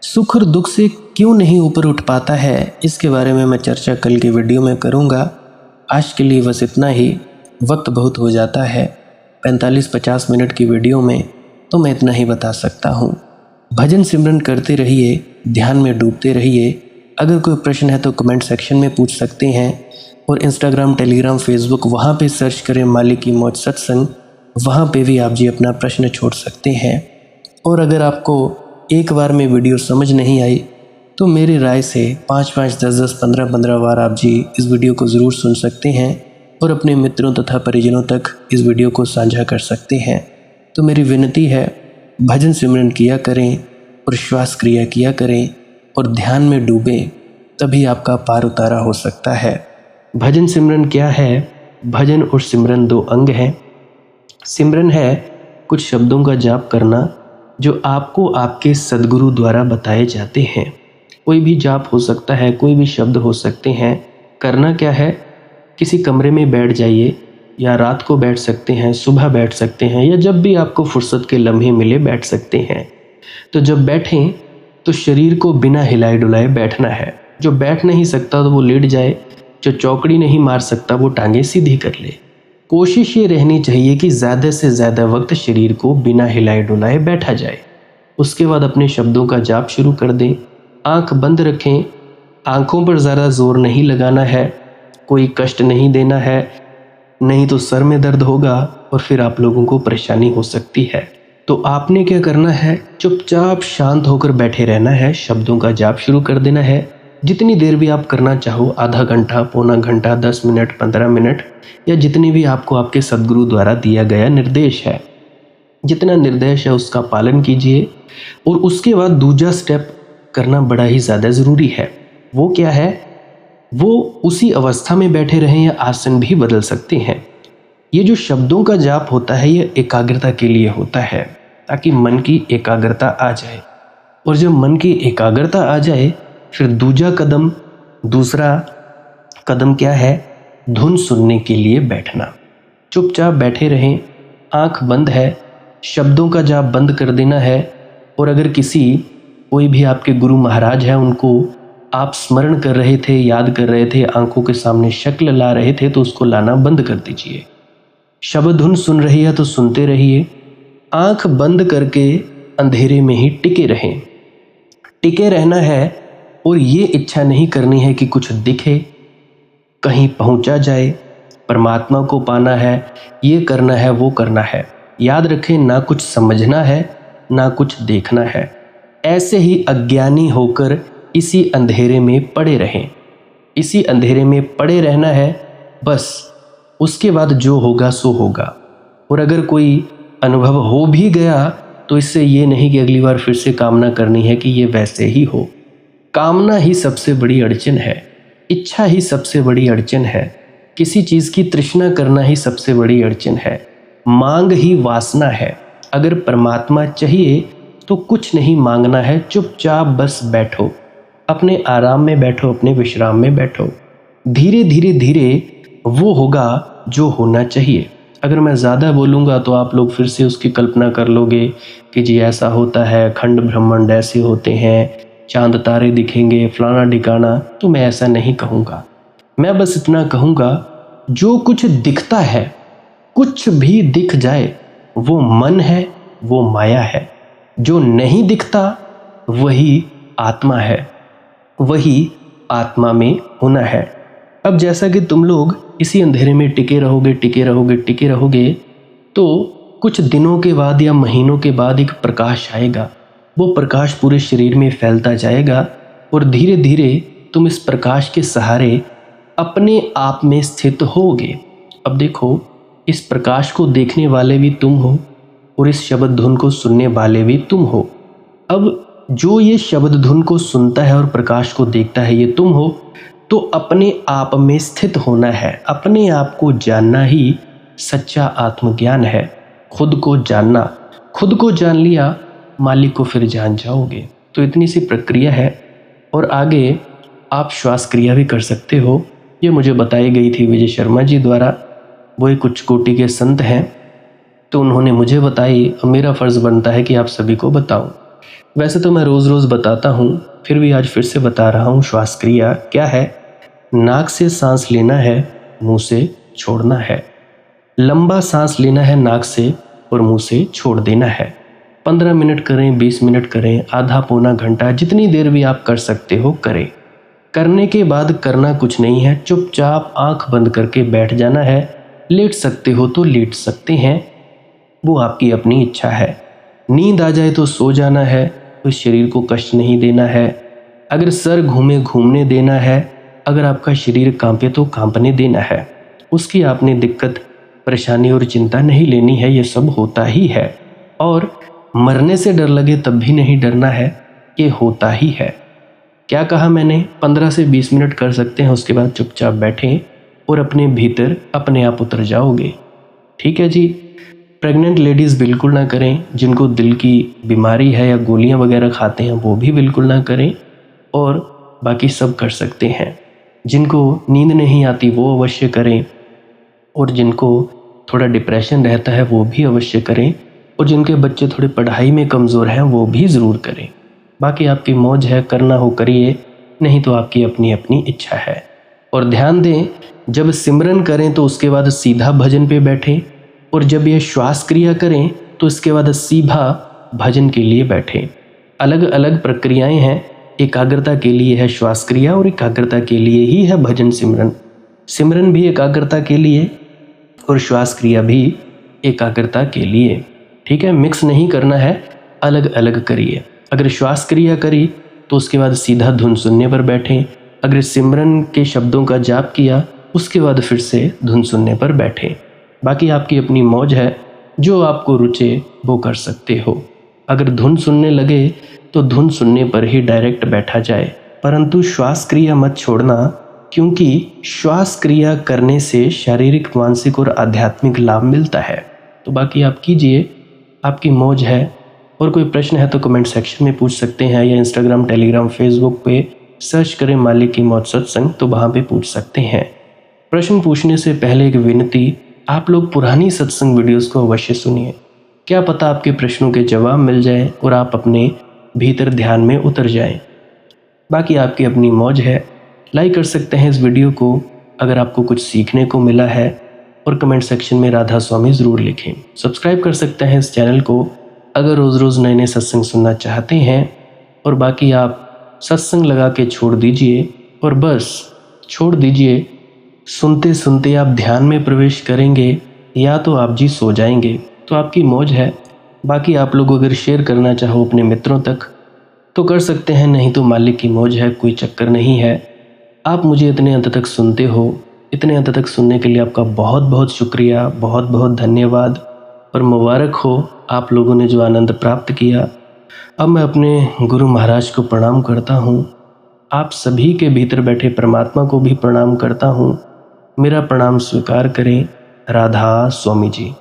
सुख और दुख से क्यों नहीं ऊपर उठ पाता है, इसके बारे में मैं चर्चा कल के वीडियो में करूँगा। आज के लिए बस इतना ही, वक्त बहुत हो जाता है 45-50 मिनट की वीडियो में, तो मैं इतना ही बता सकता हूँ। भजन सिमरन करते रहिए, ध्यान में डूबते रहिए। अगर कोई प्रश्न है तो कमेंट सेक्शन में पूछ सकते हैं। और इंस्टाग्राम, टेलीग्राम, फेसबुक, वहाँ पे सर्च करें मालिक की मौज सत्संग, वहाँ पे भी आप जी अपना प्रश्न छोड़ सकते हैं। और अगर आपको एक बार में वीडियो समझ नहीं आई तो मेरी राय से 5-5, 10-10, 15-15 बार आप जी इस वीडियो को ज़रूर सुन सकते हैं और अपने मित्रों तथा परिजनों तक इस वीडियो को साझा कर सकते हैं। तो मेरी विनती है, भजन सिमरन किया करें और श्वास क्रिया किया करें और ध्यान में डूबें, तभी आपका पार उतारा हो सकता है। भजन सिमरन क्या है? भजन और सिमरन दो अंग हैं। सिमरन है कुछ शब्दों का जाप करना जो आपको आपके सद्गुरु द्वारा बताए जाते हैं। कोई भी जाप हो सकता है, कोई भी शब्द हो सकते हैं। करना क्या है? किसी कमरे में बैठ जाइए, या रात को बैठ सकते हैं, सुबह बैठ सकते हैं, या जब भी आपको फुर्सत के लम्हे मिले बैठ सकते हैं। तो जब बैठें तो शरीर को बिना हिलाए डुलाए बैठना है। जो बैठ नहीं सकता तो वो लेट जाए, जो चौकड़ी नहीं मार सकता वो टांगे सीधी कर ले। कोशिश ये रहनी चाहिए कि ज़्यादा से ज़्यादा वक्त शरीर को बिना हिलाए डुलाए बैठा जाए। उसके बाद अपने शब्दों का जाप शुरू कर दें। आंख बंद रखें, आंखों पर ज़्यादा जोर नहीं लगाना है, कोई कष्ट नहीं देना है, नहीं तो सर में दर्द होगा और फिर आप लोगों को परेशानी हो सकती है। तो आपने क्या करना है? चुपचाप शांत होकर बैठे रहना है, शब्दों का जाप शुरू कर देना है। जितनी देर भी आप करना चाहो, आधा घंटा, पौना घंटा, 10 मिनट, 15 मिनट, या जितनी भी आपको आपके सद्गुरु द्वारा दिया गया निर्देश है, जितना निर्देश है उसका पालन कीजिए। और उसके बाद दूसरा स्टेप करना बड़ा ही ज़्यादा ज़रूरी है। वो क्या है? वो उसी अवस्था में बैठे रहें या आसन भी बदल सकते हैं। ये जो शब्दों का जाप होता है ये एकाग्रता के लिए होता है, ताकि मन की एकाग्रता आ जाए। और जब मन की एकाग्रता आ जाए फिर दूसरा कदम क्या है? धुन सुनने के लिए बैठना। चुपचाप बैठे रहें, आंख बंद है, शब्दों का जाप बंद कर देना है। और अगर कोई भी आपके गुरु महाराज हैं, उनको आप स्मरण कर रहे थे, याद कर रहे थे, आंखों के सामने शक्ल ला रहे थे, तो उसको लाना बंद कर दीजिए। शब्द धुन सुन रही है तो सुनते रहिए। आंख बंद करके अंधेरे में ही टिके रहें। टिके रहना है और ये इच्छा नहीं करनी है कि कुछ दिखे, कहीं पहुंचा जाए, परमात्मा को पाना है, ये करना है, वो करना है। याद रखें, ना कुछ समझना है, ना कुछ देखना है। ऐसे ही अज्ञानी होकर इसी अंधेरे में पड़े रहें। इसी अंधेरे में पड़े रहना है बस। उसके बाद जो होगा सो होगा। और अगर कोई अनुभव हो भी गया तो इससे ये नहीं कि अगली बार फिर से कामना करनी है कि ये वैसे ही हो। कामना ही सबसे बड़ी अड़चन है, इच्छा ही सबसे बड़ी अड़चन है, किसी चीज़ की तृष्णा करना ही सबसे बड़ी अड़चन है, मांग ही वासना है। अगर परमात्मा चाहिए तो कुछ नहीं मांगना है, चुपचाप बस बैठो। अपने आराम में बैठो, अपने विश्राम में बैठो। धीरे धीरे धीरे वो होगा जो होना चाहिए। अगर मैं ज़्यादा बोलूँगा तो आप लोग फिर से उसकी कल्पना कर लोगे कि जी ऐसा होता है, खंड ब्रह्मांड ऐसे होते हैं, चांद तारे दिखेंगे, फलाना ढिकाना। तो मैं ऐसा नहीं कहूँगा। मैं बस इतना कहूँगा, जो कुछ दिखता है, कुछ भी दिख जाए, वो मन है, वो माया है। जो नहीं दिखता वही आत्मा है, वही आत्मा में होना है। अब जैसा कि तुम लोग इसी अंधेरे में टिके रहोगे, टिके रहोगे, टिके रहोगे, तो कुछ दिनों के बाद या महीनों के बाद एक प्रकाश आएगा। वो प्रकाश पूरे शरीर में फैलता जाएगा और धीरे धीरे तुम इस प्रकाश के सहारे अपने आप में स्थित होगे। अब देखो, इस प्रकाश को देखने वाले भी तुम हो और इस शब्द धुन को सुनने वाले भी तुम हो। अब जो ये शब्द धुन को सुनता है और प्रकाश को देखता है, ये तुम हो। तो अपने आप में स्थित होना है, अपने आप को जानना ही सच्चा आत्मज्ञान है। खुद को जानना, खुद को जान लिया, मालिक को फिर जान जाओगे। तो इतनी सी प्रक्रिया है। और आगे आप श्वास क्रिया भी कर सकते हो। ये मुझे बताई गई थी विजय शर्मा जी द्वारा। वो एक उच्च कोटि के संत हैं, तो उन्होंने मुझे बताई और मेरा फ़र्ज़ बनता है कि आप सभी को बताऊं। वैसे तो मैं रोज़ रोज़ बताता हूं, फिर भी आज फिर से बता रहा हूं। श्वास क्रिया क्या है? नाक से सांस लेना है, मुंह से छोड़ना है। लंबा सांस लेना है नाक से और मुंह से छोड़ देना है। 15 मिनट करें, 20 मिनट करें, आधा पौना घंटा, जितनी देर भी आप कर सकते हो करें। करने के बाद करना कुछ नहीं है, चुपचाप आंख बंद करके बैठ जाना है। लेट सकते हो तो लेट सकते हैं, वो आपकी अपनी इच्छा है। नींद आ जाए तो सो जाना है, उस शरीर को कष्ट नहीं देना है। अगर सर घूमे घूमने देना है, अगर आपका शरीर कांपे तो कांपने देना है। उसकी आपने दिक्कत, परेशानी और चिंता नहीं लेनी है, ये सब होता ही है। और मरने से डर लगे तब भी नहीं डरना है, ये होता ही है। क्या कहा मैंने? 15 से 20 मिनट कर सकते हैं, उसके बाद चुपचाप बैठें और अपने भीतर अपने आप उतर जाओगे। ठीक है जी। प्रेग्नेंट लेडीज़ बिल्कुल ना करें, जिनको दिल की बीमारी है या गोलियां वगैरह खाते हैं वो भी बिल्कुल ना करें, और बाकी सब कर सकते हैं। जिनको नींद नहीं आती वो अवश्य करें, और जिनको थोड़ा डिप्रेशन रहता है वो भी अवश्य करें, और जिनके बच्चे थोड़े पढ़ाई में कमज़ोर हैं वो भी ज़रूर करें। बाकी आपकी मौज है, करना हो करिए, नहीं तो आपकी अपनी अपनी इच्छा है। और ध्यान दें, जब सिमरन करें तो उसके बाद सीधा भजन पे बैठें, और जब ये श्वास क्रिया करें तो इसके बाद सीधा भजन के लिए बैठें। अलग अलग प्रक्रियाएं हैं, एकाग्रता के लिए है श्वास क्रिया और एकाग्रता के लिए ही है भजन सिमरन। सिमरन भी एकाग्रता के लिए और श्वास क्रिया भी एकाग्रता के लिए। ठीक है, मिक्स नहीं करना है, अलग अलग करिए। अगर श्वास क्रिया करी तो उसके बाद सीधा धुन सुनने पर बैठें। अगर सिमरन के शब्दों का जाप किया उसके बाद फिर से धुन सुनने पर बैठें। बाकी आपकी अपनी मौज है, जो आपको रुचे वो कर सकते हो। अगर धुन सुनने लगे तो धुन सुनने पर ही डायरेक्ट बैठा जाए, परंतु श्वास क्रिया मत छोड़ना, क्योंकि श्वास क्रिया करने से शारीरिक, मानसिक और आध्यात्मिक लाभ मिलता है। तो बाकी आप कीजिए, आपकी मौज है। और कोई प्रश्न है तो कमेंट सेक्शन में पूछ सकते हैं, या इंस्टाग्राम, टेलीग्राम, फेसबुक पे सर्च करें मालिक की मौज सत्संग, तो वहाँ पे पूछ सकते हैं। प्रश्न पूछने से पहले एक विनती, आप लोग पुरानी सत्संग वीडियोस को अवश्य सुनिए। क्या पता आपके प्रश्नों के जवाब मिल जाए और आप अपने भीतर ध्यान में उतर जाएं। बाकी आपकी अपनी मौज है। लाइक कर सकते हैं इस वीडियो को अगर आपको कुछ सीखने को मिला है, और कमेंट सेक्शन में राधा स्वामी ज़रूर लिखें। सब्सक्राइब कर सकते हैं इस चैनल को अगर रोज़ रोज़ नए नए सत्संग सुनना चाहते हैं। और बाकी आप सत्संग लगा के छोड़ दीजिए, और बस छोड़ दीजिए। सुनते सुनते आप ध्यान में प्रवेश करेंगे या तो आप जी सो जाएंगे, तो आपकी मौज है। बाकी आप लोग अगर शेयर करना चाहो अपने मित्रों तक तो कर सकते हैं, नहीं तो मालिक की मौज है, कोई चक्कर नहीं है। आप मुझे इतने अंत तक सुनते हो, इतने अंत तक सुनने के लिए आपका बहुत बहुत शुक्रिया, बहुत बहुत धन्यवाद। और मुबारक हो आप लोगों ने जो आनंद प्राप्त किया। अब मैं अपने गुरु महाराज को प्रणाम करता हूँ, आप सभी के भीतर बैठे परमात्मा को भी प्रणाम करता हूँ। मेरा प्रणाम स्वीकार करें। राधा स्वामी जी।